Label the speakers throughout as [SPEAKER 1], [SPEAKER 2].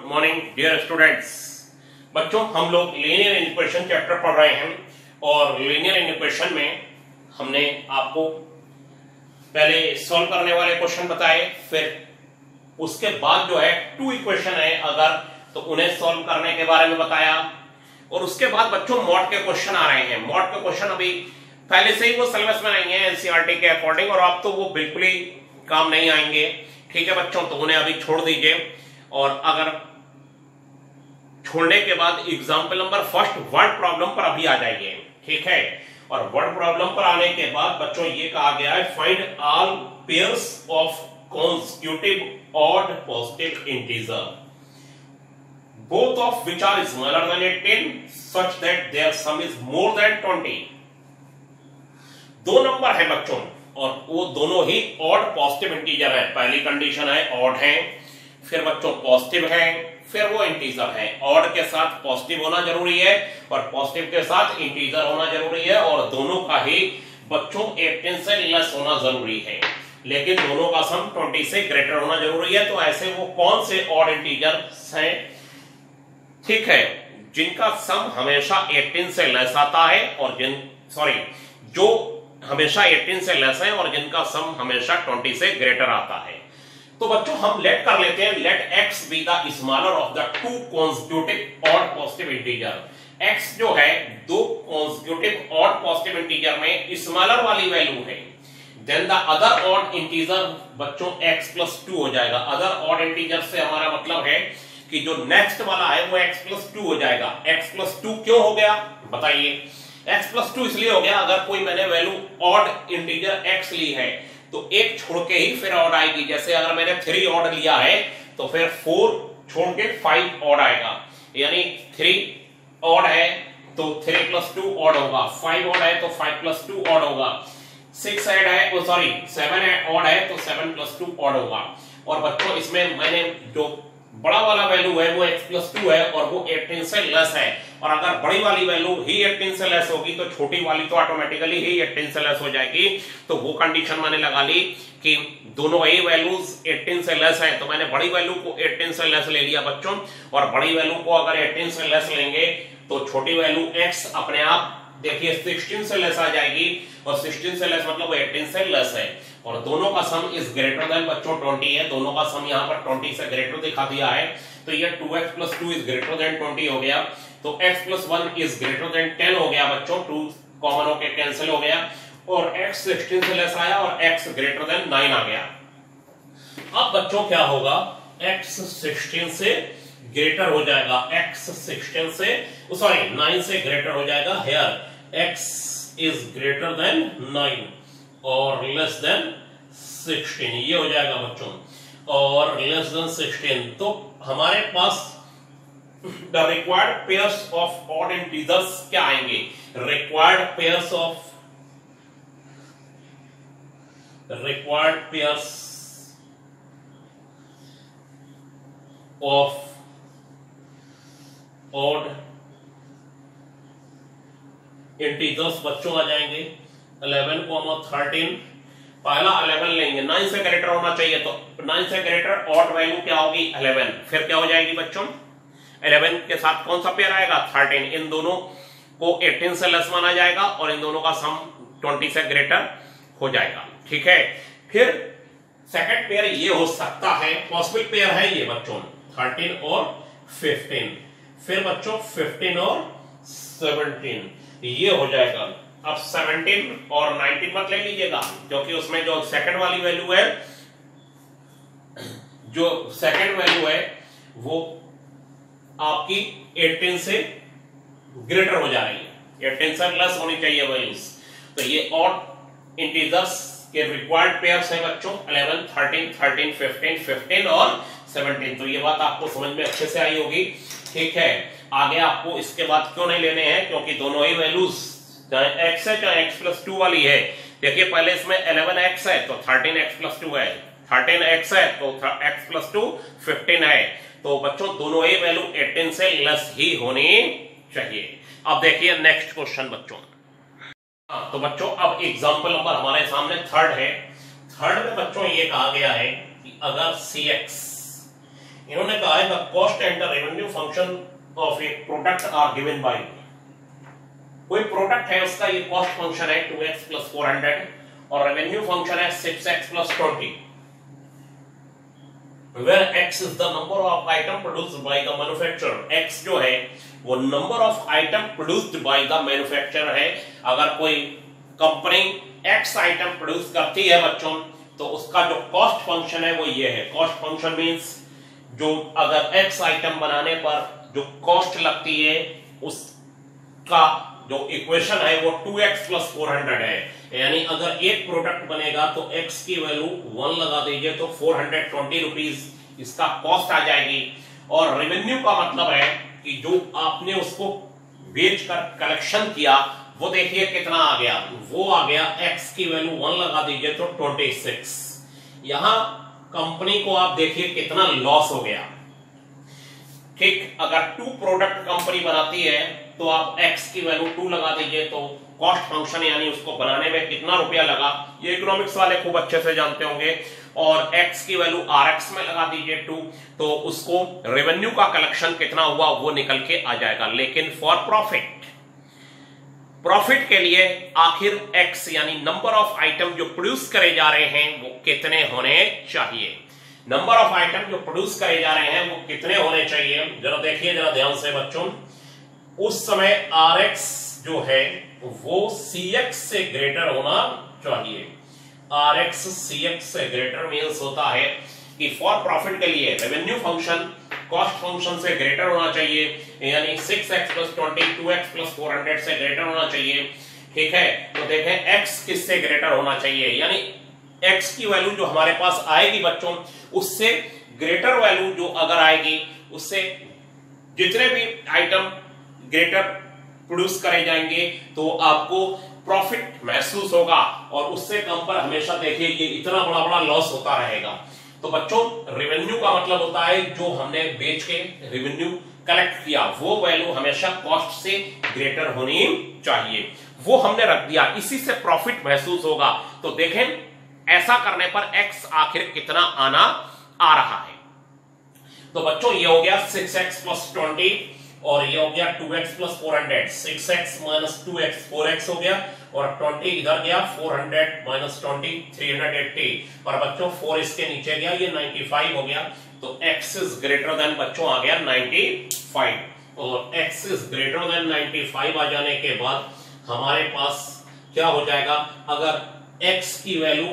[SPEAKER 1] Morning dear students. बच्चों, हम लोग लीनियर इक्वेशन चैप्टर पढ़ रहे हैं और लीनियर इक्वेशन में हमने आपको पहले सॉल्व करने वाले क्वेश्चन बताए, फिर उसके बाद जो है टू इक्वेशन है अगर तो उन्हें सॉल्व करने के बारे में बताया, और उसके बाद बच्चों मॉड के क्वेश्चन आ रहे हैं। मॉड के क्वेश्चन अभी पहले से ही वो सिलेबस में नहीं है एनसीईआरटी के अकॉर्डिंग, और अब तो वो बिल्कुल ही काम नहीं आएंगे। ठीक है बच्चों, तो उन्हें अभी छोड़ दीजिए, और अगर छोड़ने के बाद example number first word problem पर अभी आ जाइए। ठीक है, और वर्ड प्रॉब्लम पर आने के बाद बच्चों ये कहा गया है find all pairs of consecutive odd positive integer both of which are smaller than 18 such that their sum is more than 20। दो नंबर है बच्चों और वो दोनों ही ऑड पॉजिटिव इंटीजर है। पहली कंडीशन है ऑड है, फिर बच्चों पॉजिटिव है, फिर वो इंटीजर है। ऑड के साथ पॉजिटिव होना जरूरी है और पॉजिटिव के साथ इंटीजर होना जरूरी है, और दोनों का ही बच्चों 18 से लेस होना जरूरी है, लेकिन दोनों का सम 20 से ग्रेटर होना जरूरी है। तो ऐसे वो कौन से ऑड इंटीजर्स हैं, ठीक है, जिनका सम हमेशा 18 से लेस आता है और जो हमेशा 18 से लेस है और जिनका सम हमेशा 20 से ग्रेटर आता है। तो बच्चों हम लेट कर लेते हैं, let x be the smaller of the two consecutive odd positive integer. x जो है दो कॉन्सेक्यूटिव ऑड पॉजिटिव इंटीजर में स्मॉलर वाली वैल्यू है, then the other odd integer बच्चों x प्लस 2 हो जाएगा। अदर ऑड इंटीजर से हमारा मतलब है कि जो नेक्स्ट वाला है वो x प्लस 2 हो जाएगा। x प्लस 2 क्यों हो गया बताइए? x प्लस 2 इसलिए हो गया, अगर कोई मैंने वैल्यू ऑड इंटीजर x ली है तो एक छोड़ के ही फिर ऑड आएगी। जैसे अगर मैंने 3 ऑड लिया है तो फिर 4 छोड़ के 5 ऑड आएगा, यानी 3 ऑड है तो 3 प्लस 2 ऑड होगा, 5 ऑड है तो 5 प्लस 2 ऑड होगा, 6 ऐड है 7 ऑड है तो 7 प्लस 2 ऑड होगा। और बच्चों इसमें मैंने जो बड़ा वाला वैल्यू है वो x प्लस 2 है और वो 18 से लेस है, और अगर बड़ी वाली वैल्यू ही 18 से लेस होगी तो छोटी वाली तो ऑटोमेटिकली ही 18 से लेस हो जाएगी। तो वो कंडीशन मैंने लगा ली कि दोनों ही वैल्यूज 18 से लेस है, तो मैंने बड़ी वैल्यू को 18 से लेस ले लिया बच्चों, और बड़ी वैल्यू को अगर 18 से लेस लेंगे तो छोटी वैल्यू x अपने आप देखिए 16 से लेस आ जाएगी, और 16 से लेस मतलब 18 से लेस है, और दोनों का सम इज ग्रेटर देन बच्चों 20 है। दोनों का सम यहाँ पर 20 से ग्रेटर दिखा दिया है, तो ये 2x plus 2 is greater than 20 हो गया, तो x plus 1 is greater than 10 हो गया बच्चों। 2 कॉमन होके कैंसिल हो गया, और x 16 से लेस आया और x ग्रेटर देन 9 आ गया। अब बच्चों क्या होगा, x 16 से ग्रेटर हो जाएगा, x 16 से 9 से ग्रेटर हो जाएगा। Here x is greater than 9 और लेस देन 16, ये हो जाएगा बच्चों, और लेस देन 16। तो हमारे पास the required pairs of odd integers क्या आएंगे? Required pairs of odd integers बच्चों आ जाएंगे 11, 13। पहला 11 लेंगे, 9 से ग्रेटर होना चाहिए, तो 9 से ग्रेटर ऑड वैल्यू क्या होगी 11, फिर क्या हो जाएगी बच्चों 11 के साथ कौन सा पेयर आएगा 13। इन दोनों को 18 से लेस माना जाएगा और इन दोनों का सम 20 से ग्रेटर हो जाएगा। ठीक है, फिर सेकंड पेयर ये हो सकता है, पॉसिबल पेयर है ये बच्चों 13 और 15, फिर बच्चों 15 और 17 ये हो जाएगा। अब 17 और 19 मत ले लीजिएगा, क्योंकि उसमें जो सेकंड वाली वैल्यू है, जो सेकंड वैल्यू है वो आपकी 18 से ग्रेटर हो जा रही है, 18 से लेस होनी चाहिए वैल्यूज। तो ये ऑड इंटीजर्स के रिक्वायर्ड पेयर्स हैं बच्चों 11, 13, 15, 15 और 17। तो ये बात आपको समझ में अच्छे से आई होगी। ठीक है, आगे आपको इसके बाद क्यों नहीं लेने हैं, क्योंकि दोनों ही वैल्यूज चाहे x है चाहे x प्लस 2 वाली है। देखिए पहले इसमें 11x है तो 13x प्लस 2 है, 13x है तो x प्लस 2 15 है, तो बच्चों दोनों ही वैल्यू 18 से लेस ही होनी चाहिए। अब देखिए नेक्स्ट क्वेश्चन बच्चों। तो बच्चों अब एग्जांपल नंबर हमारे सामने थर्ड है। थर्ड में बच्चों ये कहा गया है कि अगर cx इन्होंने कहा है the cost and the revenue function of a product are given by, कोई प्रोडक्ट है उसका ये कॉस्ट फंक्शन है 2x + 400 और रेवेन्यू फंक्शन है 6x + 20, where x is the number of item produced by the manufacturer, x जो है वो number of item produced by the manufacturer है। अगर कोई कंपनी x आइटम प्रोड्यूस करती है बच्चों तो उसका जो कॉस्ट फंक्शन है वो ये है। कॉस्ट फंक्शन मींस जो अगर x आइटम बनाने पर जो कॉस्ट लगती है उसका जो इक्वेशन है वो 2x + 400 है, यानी अगर एक प्रोडक्ट बनेगा तो x की वैल्यू 1 लगा दीजिए तो 420 रुपीस इसका कॉस्ट आ जाएगी। और रेवेन्यू का मतलब है कि जो आपने उसको बेचकर कलेक्शन किया वो देखिए कितना आ गया, वो आ गया x की वैल्यू 1 लगा दीजिए तो 26। यहां कंपनी को आप देखिए कितना लॉस हो गया। ठीक, अगर 2 प्रोडक्ट कंपनी बनाती है तो आप x की वैल्यू 2 लगा दीजिए तो कॉस्ट फंक्शन यानी उसको बनाने में कितना रुपया लगा ये इकोनॉमिक्स वाले खूब अच्छे से जानते होंगे। और x की वैल्यू rx में लगा दीजिए 2 तो उसको रेवेन्यू का कलेक्शन कितना हुआ वो निकल के आ जाएगा। लेकिन फॉर प्रॉफिट के लिए आखिर x यानी नंबर ऑफ आइटम जो प्रोड्यूस करे जा रहे हैं वो कितने होने चाहिए, नंबर ऑफ आइटम जो प्रोड्यूस करे जा रहे हैं वो कितने होने चाहिए। जरा देखिए जरा ध्यान से बच्चों, उस समय rx जो है वो cx से ग्रेटर होना चाहिए। rx cx से ग्रेटर मींस होता है कि फॉर प्रॉफिट के लिए रेवेन्यू फंक्शन कॉस्ट फंक्शन से ग्रेटर होना चाहिए, यानी 6x + 20 2x + 400 से ग्रेटर होना चाहिए। ठीक है, तो देखें x किससे ग्रेटर होना चाहिए, यानी x की वैल्यू जो हमारे पास आएगी बच्चों उससे ग्रेटर वैल्यू जो अगर आएगी उससे जितने भी आइटम ग्रेटर प्रोड्यूस करे जाएंगे तो आपको प्रॉफिट महसूस होगा और उससे कम पर हमेशा देखिए ये इतना बड़ा बड़ा लॉस होता रहेगा। तो बच्चों रेवेन्यू का मतलब होता है जो हमने बेच के रेवेन्यू कलेक्ट किया वो वैल्यू हमेशा कॉस्ट से ग्रेटर होनी चाहिए, वो हमने रख दिया, इसी से प्रॉफिट महसूस होगा। तो देखें ऐसा करने पर x आखिर कितना आना आ रहा है। तो बच्चों ये हो गया 6x + 20 और ये हो गया 2x + 400, 6x - 2x 4x हो गया और 20 इधर गया 400 - 20 380 और बच्चों 4 इसके नीचे गया ये 95 हो गया। तो x इज ग्रेटर देन बच्चों आ गया 95 और x इज ग्रेटर देन 95 आ जाने के बाद हमारे पास क्या हो जाएगा, अगर x की वैल्यू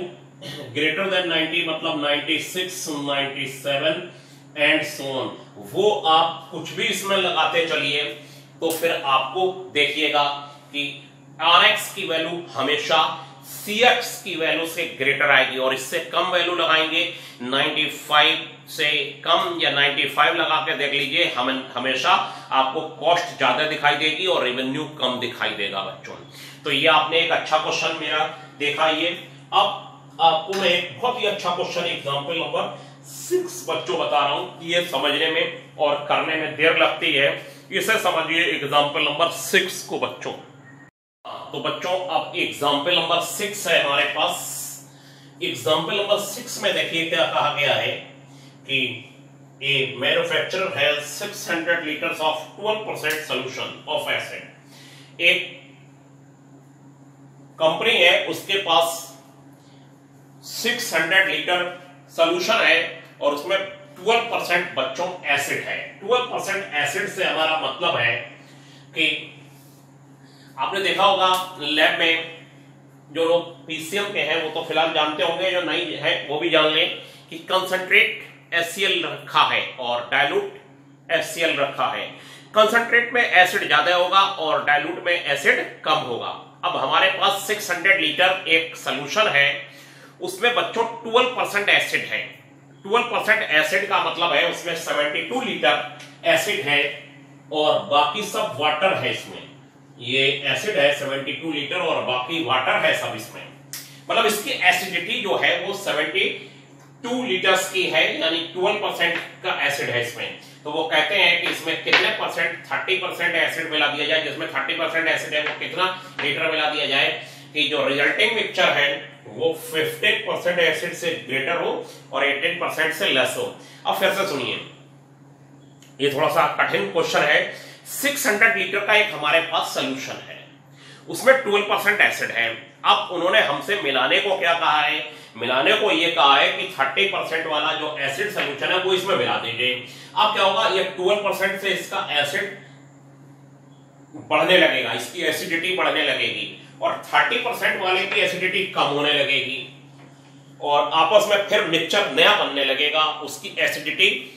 [SPEAKER 1] ग्रेटर देन 90 मतलब 96 97 एंड सो ऑन, वो आप कुछ भी इसमें लगाते चलिए तो फिर आपको देखिएगा कि rx की वैल्यू हमेशा cx की वैल्यू से ग्रेटर आएगी और इससे कम वैल्यू लगाएंगे 95 से कम या 95 लगा के देख लीजिए, हमेशा आपको कॉस्ट ज्यादा दिखाई देगी और रेवेन्यू कम दिखाई देगा बच्चों। तो ये आपने एक अच्छा क्वेश्चन मेरा देखा। ये अब आपको मैं एक बहुत ही अच्छा क्वेश्चन एग्जाम्पल नंबर 6 बच्चों बता रहा हूं कि ये समझने में और करने में देर लगती है, इसे समझिए एग्जाम्पल नंबर 6 को बच्चों। तो बच्चों अब एग्जाम्पल नंबर 6 है हमारे पास। एग्जाम्पल नंबर 6 में देखिए क्या कहा गया है कि a manufacturer has 600 litres of 12% solution of acid. एक कंपनी है उसके पास 600 लीटर सॉल्यूशन है और उसमें 12% बच्चों एसिड है। 12% एसिड से हमारा मतलब है कि आपने देखा होगा लैब में जो लोग पीसीएम के हैं वो तो फिलहाल जानते होंगे, जो नहीं है वो भी जान लें कि कंसंट्रेट HCl रखा है और डाइल्यूट HCl रखा है। कंसंट्रेट में एसिड ज्यादा होगा और डाइल्यूट में एसिड कम होगा। अब हमारे पास 600 लीटर एक सॉल्यूशन है, उसमें बच्चों 12% एसिड है। 12% एसिड का मतलब है उसमें 72 लीटर एसिड है और बाकी सब वाटर है। इसमें ये एसिड है 72 लीटर और बाकी वाटर है सब इसमें, मतलब इसकी एसिडिटी जो है वो 72 लीटर्स की है, यानी 12% का एसिड है इसमें। तो वो कहते हैं कि इसमें कितने परसेंट 30% एसिड मिला दिया जाए, जिसमें 30% एसिड है वो कितना लीटर मिला दिया जाए कि जो रिजल्टिंग मिक्सचर है वो 50% एसिड से ग्रेटर हो और 18% से लेस हो। अब फिर से सुनिए, ये थोड़ा सा कठिन क्वेश्चन है। 600 लीटर का एक हमारे पास सोल्यूशन है, उसमें 12% एसिड है। अब उन्होंने हमसे मिलाने को क्या कहा है, मिलाने को ये कहा है कि 30% वाला जो एसिड सोल्यूशन है वो इसमें मिला दीजिए। अब क्या होगा, ये 12% से इसका एसिड बढ़ने लगेगा, इसकी एसिडिटी बढ़ने लगेगी, और 30% वाले की एसिडिटी कम होने लगेगी, और आपस में फिर मिक्सचर नया बनने लगेगा। उसकी एसिडिटी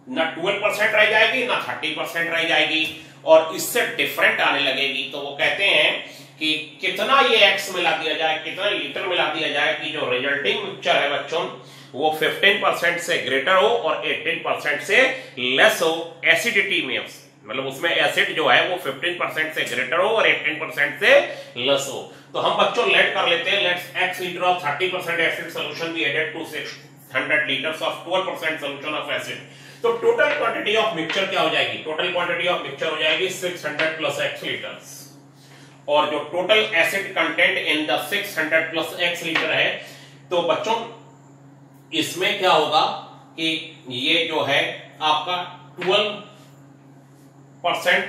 [SPEAKER 1] ना 12% रह जाएगी ना 30% रह जाएगी, और इससे डिफरेंट आने लगेगी। तो वो कहते हैं कि कितना ये एक्स मिला दिया जाए, कितना लीटर मिला दिया जाए कि जो रिजल्टिंग मिक्सचर है बच्चों वो 15% से ग्रेटर हो और 18% से लेस हो एसिडिटी में, मतलब उसमें एसिड जो है वो 15% से ग्रेटर हो और 18% से लेस हो। तो हम बच्चों लेट कर लेते हैं, let's x litre of 30% acid solution be added to 600 litres of 12% solution of acid. तो टोटल क्वांटिटी ऑफ मिक्सचर क्या हो जाएगी, टोटल क्वांटिटी ऑफ मिक्सचर हो जाएगी 600 प्लस x लीटर्स, और जो total acid content in the 600 plus x litre है, तो बच्चों इसमें क्या होगा कि ये जो है आपका 12%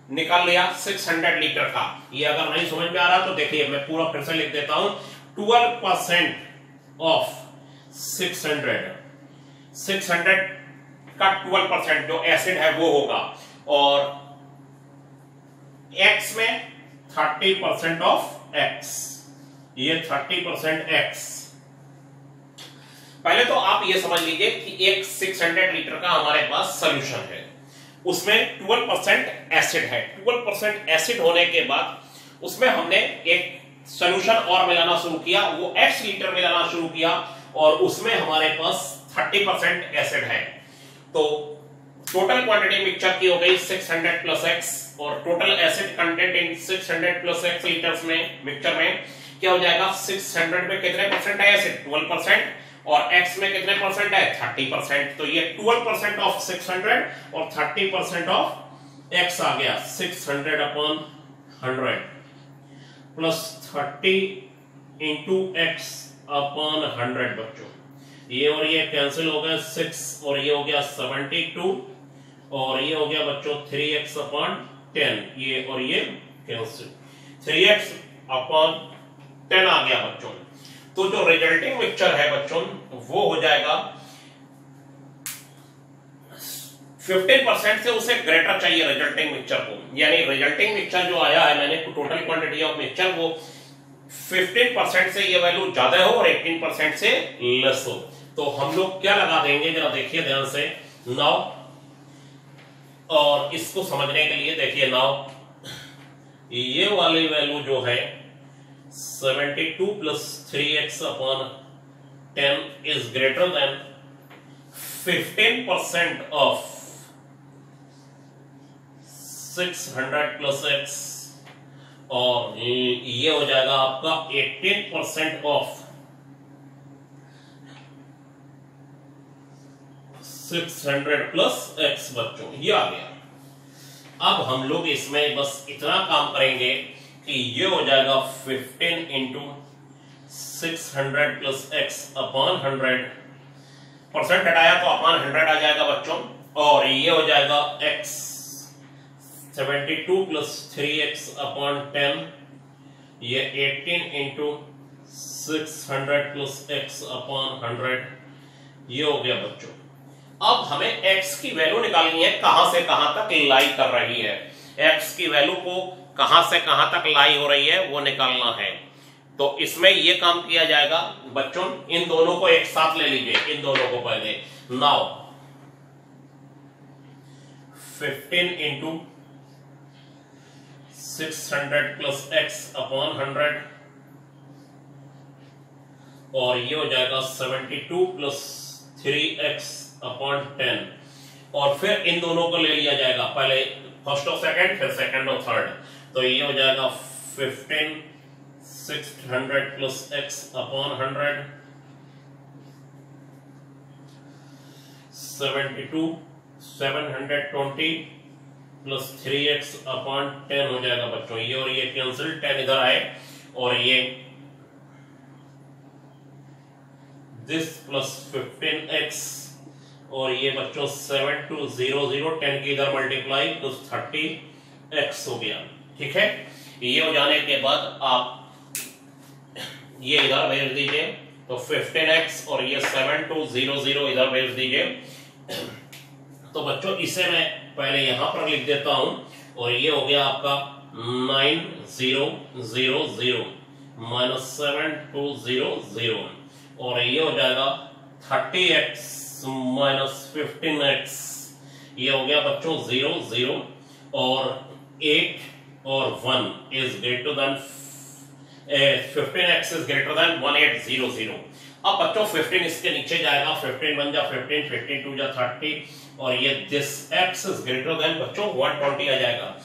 [SPEAKER 1] निकाल लिया 600 लीटर का। ये अगर नहीं समझ में आ रहा तो देखिए मैं पूरा फिर से लिख देता हूं, 12% ऑफ 600 का 12% जो एसिड है वो होगा, और x में 30% ऑफ x, ये 30% x। पहले तो आप ये समझ लीजिए कि एक 600 लीटर का हमारे पास सॉल्यूशन है, उसमें 12% एसिड है। 12% एसिड होने के बाद उसमें हमने एक सॉल्यूशन और मिलाना शुरू किया, वो x लीटर मिलाना शुरू किया, और उसमें हमारे पास 30% एसिड है। तो टोटल क्वांटिटी मिक्सचर की हो गई 600 प्लस x, और total acid content in 600 plus x litres में मिक्सचर में क्या हो जाएगा, 600 में कितने परसेंट है एसिड, 12%, और x में कितने परसेंट है, 30%। तो ये 12% ऑफ 600 और 30% ऑफ x आ गया, 600 upon 100 plus 30 into x upon 100 बच्चों, ये और ये कैंसिल हो गया, 6 और ये हो गया 72, और ये हो गया बच्चों 3x अपॉन 10, ये और ये कैंसिल, 3x अपॉन 10 आ गया बच्चों। तो जो रिजल्टिंग मिक्सचर है बच्चों वो हो जाएगा 15% से उसे ग्रेटर चाहिए रिजल्टिंग मिक्सचर को, यानी रिजल्टिंग मिक्सचर जो आया है मैंने टोटल क्वांटिटी ऑफ मिक्सचर वो 15% से ये वैल्यू ज्यादा हो और 18% से लेस हो। तो हम लोग क्या लगा देंगे जरा देखिए ध्यान से, नाउ, और इसको समझने के लिए देखिए नाउ, ये वाली वैल्यू जो है 72 plus 3x upon 10 is greater than 15% of 600 plus x, और ये हो जाएगा आपका 18% ऑफ 600 प्लस x बच्चों, ये आ गया। अब हम लोग इसमें बस इतना काम करेंगे कि ये हो जाएगा 15 into 600 plus x upon 100, percent हटाया तो अपॉन 100 आ जाएगा बच्चों, और ये हो जाएगा x 72 प्लस 3x अपॉन 10, ये 18 इंटू 600 प्लस x अपॉन 100, ये हो गया बच्चों। अब हमें x की वैल्यू निकालनी है, कहां से कहां तक लाई कर रही है, x की वैल्यू को कहां से कहां तक लाई हो रही है वो निकालना है। तो इसमें ये काम किया जाएगा बच्चों, इन दोनों को एक साथ ले लीजिए, इन दोनों को पहले, now 15 into 600 plus x upon 100, और ये हो जाएगा 72 प्लस 3x अपॉन 10, और फिर इन दोनों को ले लिया जाएगा, पहले फर्स्ट और सेकंड, फिर सेकंड और थर्ड। तो ये हो जाएगा 15 600 plus x upon 100, 72 720 plus 3x upon 10 हो जाएगा बच्चों, ये और ये कैंसिल, 10 इधर आए, और ये दिस प्लस 15x और ये बच्चों 7200, 10 की इधर मल्टीप्लाई तो 30x हो गया। ठीक है, ये हो जाने के बाद आप ये इधर भेज दीजिए तो 15x और ये 7200 इधर भेज दीजिए। तो बच्चों इसे मैं पहले यहां पर लिख देता हूं और ये हो गया आपका 9000 माइनस 7200 और ये हो जाएगा 30x माइनस 15x, ये हो गया बच्चों 0 और 8 और 1 is greater than 15x is greater than 1800। अब बच्चों 15 इसके नीचे जाएगा, 15 बन जा 15, 15 2 जा 30 और ये this x is greater than बच्चों 120 आ जाएगा।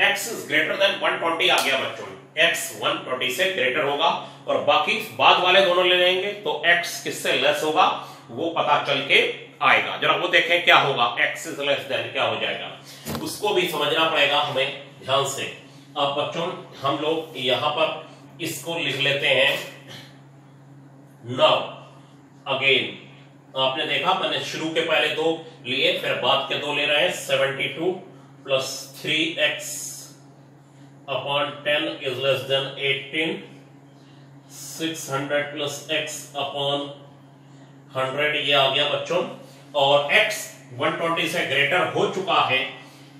[SPEAKER 1] x इज ग्रेटर देन 120 आ गया बच्चों, x 120 से ग्रेटर होगा और बाकी बाद वाले दोनों ले लेंगे तो x किससे लेस होगा वो पता चल के आएगा। जरा वो देखें क्या होगा, x इज लेस देन क्या हो जाएगा, उसको भी समझना पड़ेगा हमें ध्यान से। अब बच्चों हम लोग यहां पर इसको लिख लेते हैं। नाउ अगेन आपने देखा मैंने शुरू के पहले 2 लिए फिर बाद के 2 ले रहे हैं। 72 plus 3x upon 10 is less than 18, 600 plus x upon 100 ये आ गया बच्चों और x 120 से ग्रेटर हो चुका है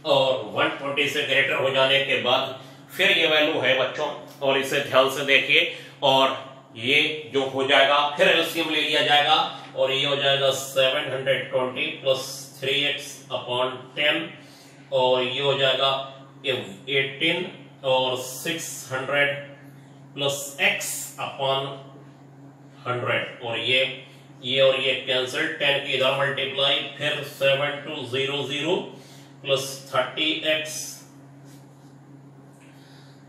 [SPEAKER 1] और 120 से ग्रेटर हो जाने के बाद फिर ये वैल्यू है बच्चों और इसे ध्यान से देखिए और ये जो हो जाएगा फिर एलसीएम ले लिया जाएगा और ये हो जाएगा 720 प्लस 3x अपॉन 10 और ये हो जाएगा 18 और 600 प्लस x अपॉन 100 और ये कैंसिल, 10 की इधर मल्टीप्लाई फिर 7200 प्लस 30x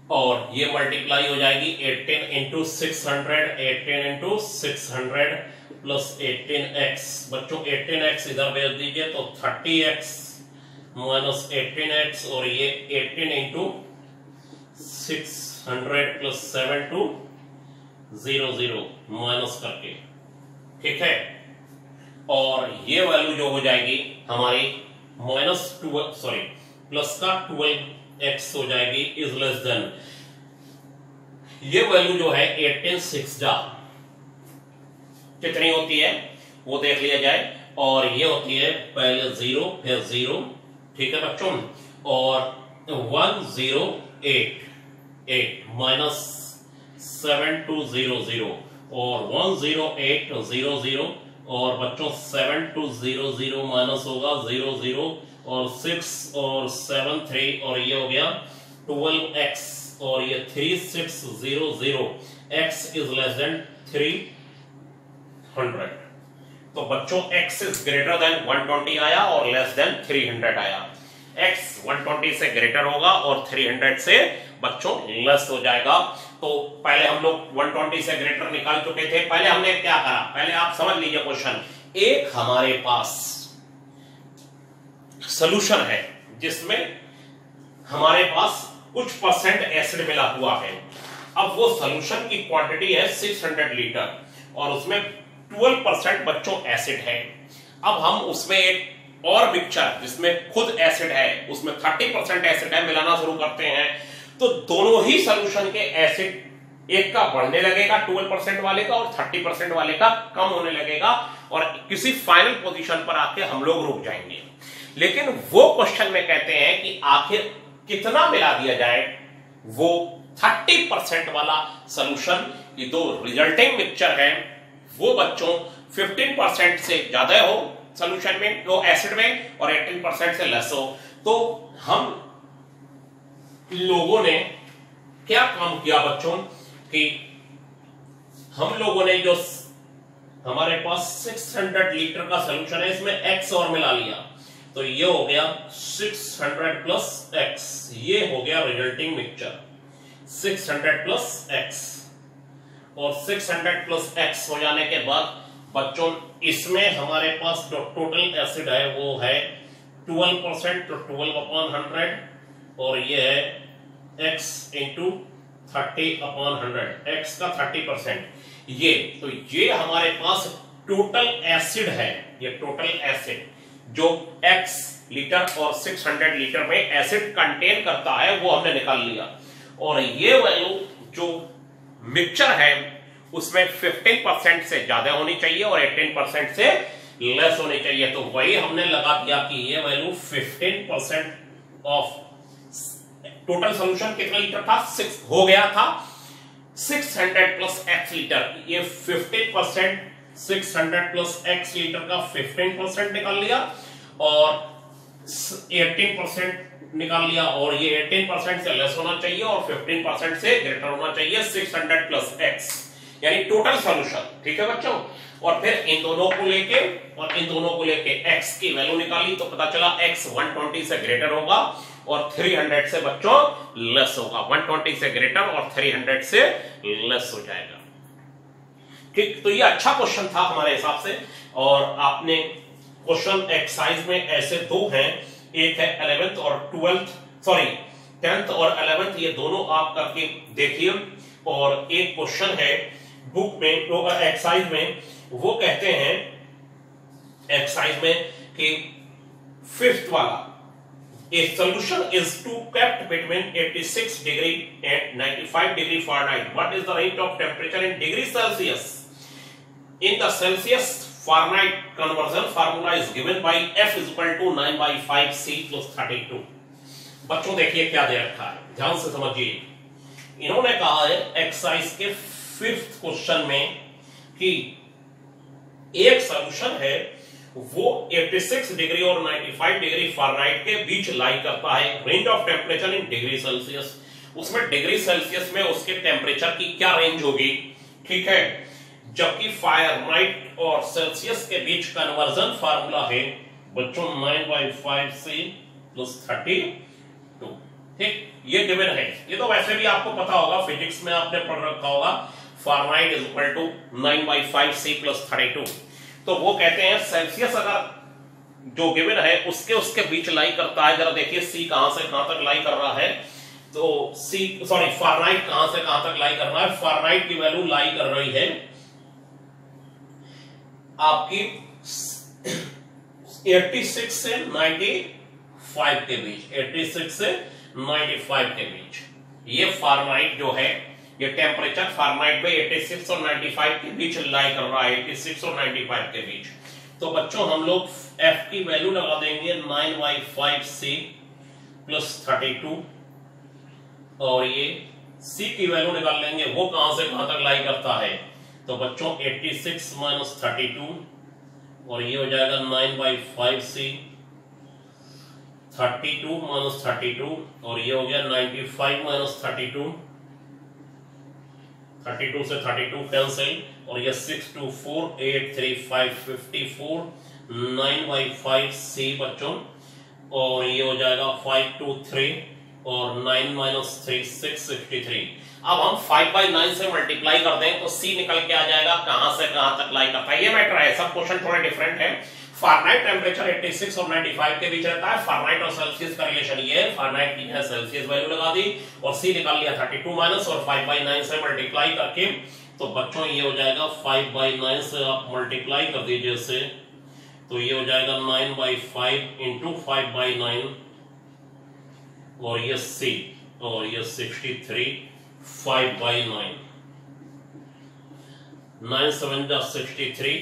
[SPEAKER 1] और ये मल्टीप्लाई हो जाएगी 18 इंटू 600, 18 इंटू 600 प्लस 18x। बच्चों 18x इधर भेज दीजिए तो 30x माइनस 18x और ये 18 इंटू 600 प्लस 7200 माइनस करके, ठीक है। और ये वैल्यू जो हो जाएगी हमारी प्लस का 12x हो जाएगी इज लेस देन, ये वैल्यू जो है 18 6 जा कितनी होती है वो देख लिया जाए और ये होती है पहले 0 फिर 0, ठीक है बच्चों, और 1088 माइनस 7200 और 10800 और बच्चों 7200 माइनस होगा 00 और 6 और 7 3 और ये हो गया 12x और ये 3600 x इज लेस देन 300। तो बच्चों x इज ग्रेटर देन 120 आया और लेस देन 300 आया। x 120 से ग्रेटर होगा और 300 से बच्चों लेस हो जाएगा। तो पहले हम लोग 120 से ग्रेटर निकाल चुके थे। पहले हमने क्या करा, पहले आप समझ लीजिए क्वेश्चन। एक हमारे पास सॉल्यूशन है जिसमें हमारे पास कुछ परसेंट एसिड मिला हुआ है। अब वो सॉल्यूशन की क्वांटिटी है 600 लीटर और उसमें 12% बच्चों एसिड है। अब हम उसमें एक और मिक्सचर जिसमें खुद एसिड है उसमें 30% एसिड है मिलाना शुरू करते हैं, तो दोनों ही सॉल्यूशन के एसिड एक का बढ़ने लगेगा 12% वाले का और 30% वाले का कम होने लगेगा और किसी फाइनल पोजीशन पर आके हम लोग रुक जाएंगे। लेकिन वो क्वेश्चन में कहते हैं कि आखिर कितना मिला दिया जाए, वो 30% वाला सॉल्यूशन की दो रिजल्टिंग मिक्सचर है वो बच्चों 15% से ज्यादा हो सॉल्यूशन में, वो एसिड में, और 18% से लेस हो। तो हम लोगों ने क्या काम किया बच्चों कि हम लोगों ने जो हमारे पास 600 लीटर का सॉल्यूशन है इसमें x और मिला लिया, तो ये हो गया 600 प्लस x, ये हो गया रिजल्टिंग मिक्सचर 600 प्लस x। और 600 प्लस x हो जाने के बाद बच्चों इसमें हमारे पास जो टोटल एसिड है वो है 12%, तो 12/100 और ये है x इंटू 30/100, x का 30% ये, तो ये हमारे पास टोटल एसिड है, ये टोटल एसिड जो x लीटर और 600 लीटर में एसिड कंटेन करता है वो हमने निकाल लिया, और ये वैल्यू जो मिक्सचर है उसमें 15% से ज्यादा होनी चाहिए और 18% से लेस होनी चाहिए। तो वही हमने लगा दिया कि ये वैल्यू 15% ऑफ टोटल सॉल्यूशन कितना लीटर था, 6 हो गया था 600 प्लस x लीटर। ये 15% 600 प्लस x लीटर का 15% निकाल लिया और 18% निकाल लिया, और ये 18% से लेस होना चाहिए और 15% से ग्रेटर होना चाहिए 600 प्लस x, यानी टोटल सॉल्यूशन। ठीक है बच्चों, और फिर इन दोनों को लेके और इन दोनों को लेके x की वैल्यू निकाली तो पता चला x 120 से ग्रेटर होगा और 300 से बच्चों लेस होगा। 120 से ग्रेटर और 300 से लेस हो जाएगा। ठीक, तो ये अच्छा क्वेश्चन था हमारे हिसाब से। और आपने क्वेश्चन एक्सरसाइज में ऐसे दो हैं, एक है 11th और 12th, सॉरी 10th और 11th, ये दोनों आप करके देखिए। और एक क्वेश्चन है बुक में तो एक्सरसाइज में, वो कहते हैं एक्सरसाइज में कि 5th वाला, a solution is to kept between 86 degree and 95 degree Fahrenheit. What is the range of temperature in degree Celsius? In the Celsius Fahrenheit conversion formula is given by F is equal to 9 by 5 C plus 32. बच्चों देखिए क्या दे रखा है, ध्यान से समझिए। इन्होंने कहा है एक्सरसाइज के 5th क्वेश्चन में कि एक सॉल्यूशन है वो 86 डिग्री और 95 डिग्री फ़ारेनहाइट के बीच लाई करता है। Range of temperature in degree Celsius, उसमें डिग्री सेल्सियस में उसके टेम्परेचर की क्या रेंज होगी, ठीक है। जबकि फ़ारेनहाइट और सेल्सियस के बीच कन्वर्जन फार्मूला है बच्चों 9/5 से प्लस 32। ठीक, ये गिवन है, ये तो वैसे भी आपको पता होगा, फिजिक्स में आपने पढ़ रखा होगा। Fahrenheit is equal to 9/5 C plus 32। तो वो कहते हैं सेल्सियस अगर जो गिवन है उसके बीच लाई करता है। जरा देखिए सी कहां से कहां तक लाई कर रहा है, तो फ़ारेनहाइट कहां से कहां तक लाई कर रहा है। फ़ारेनहाइट की वैल्यू लाई कर रही है आपकी 86 से 95 के बीच, 86 से 95 के बीच। ये फ़ारेनहाइट जो है, ये टेम्परेचर फ़ारेनहाइट में 86 और 95 के बीच लाई कर रहा है, 86 और 95 के बीच। तो बच्चों हम लोग F की वैल्यू लगा देंगे 9/5 C प्लस 32, और ये C की वैल्यू निकाल लेंगे वो कहां से कहां तक लाई करता है। तो बच्चों 86 माइनस 32, और ये हो जाएगा 9/5 C, 32 माइनस 32, और ये हो गया 95 माइनस 32, 32 से 32 कैंसिल, और ये 6 2 4 8 3 5 54, 9/5 C बच्चों, और ये हो जाएगा 5 2 3, और 9 माइनस 3 6 63। अब हम 5/9 से मल्टीप्लाई कर दें तो C निकल के आ जाएगा कहां से कहां तक लाई करता है। ये मैटर है, सब क्वेश्चन थोड़े डिफरेंट है। फ़ारेनहाइट टेम्परेचर 86 और 95 के बीच रहता है। फ़ारेनहाइट और सेल्सियस का रिलेशन ये है, फ़ारेनहाइट की है सेल्सियस वैल्यू लगा दी और C निकाल लिया 32 माइनस, और 5/9 से मल्टीप्लाई करके, तो बच्चों ये हो जाएगा 5/9 से आप मल्टीप्लाई कर दीजिए इसे, तो ये हो जाएगा 9/5 इंटू 5/9, और ये C, और ये 63 5/9, 9 7 जा 63,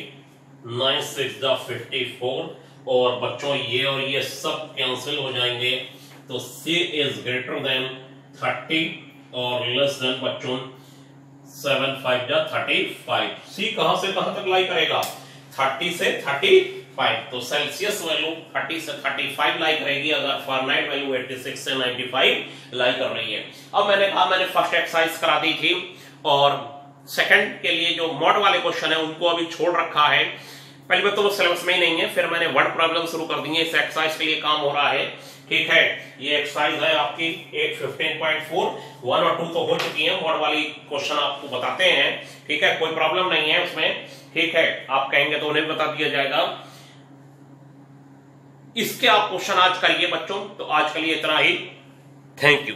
[SPEAKER 1] 9 6 जा 54, और बच्चों ये और ये सब कैंसिल हो जाएंगे। तो C इज ग्रेटर देन 30 और लेस देन बच्चों 7 5 जा 35। C कहां से कहां तक लाई करेगा, 30 से 35। तो सेल्सियस वैल्यू 30 से 35 लाई करेगी अगर फ़ारेनहाइट वैल्यू 86 से 95 लाई कर रही है। अब मैंने कहा मैंने फर्स्ट एक्सरसाइज करा दी थी, और सेकंड के लिए जो मॉड वाले क्वेश्चन है उनको अभी छोड़ रखा है। पहले में तो वो सिलेबस में ही नहीं है, फिर मैंने वर्ड प्रॉब्लम शुरू कर दी है, इस एक्सरसाइज के लिए काम हो रहा है। ठीक है, ये एक्सरसाइज है आपकी 15.4, 1 और 2 तो हो चुकी है, मॉड वाली क्वेश्चन आपको बताते हैं। ठीक है, कोई प्रॉब्लम नहीं है उसमें। ठीक है, आप कहेंगे तो उन्हें बता दिया जाएगा। इसके आप क्वेश्चन आज करिए बच्चों। तो आज के लिए इतना ही, थैंक यू।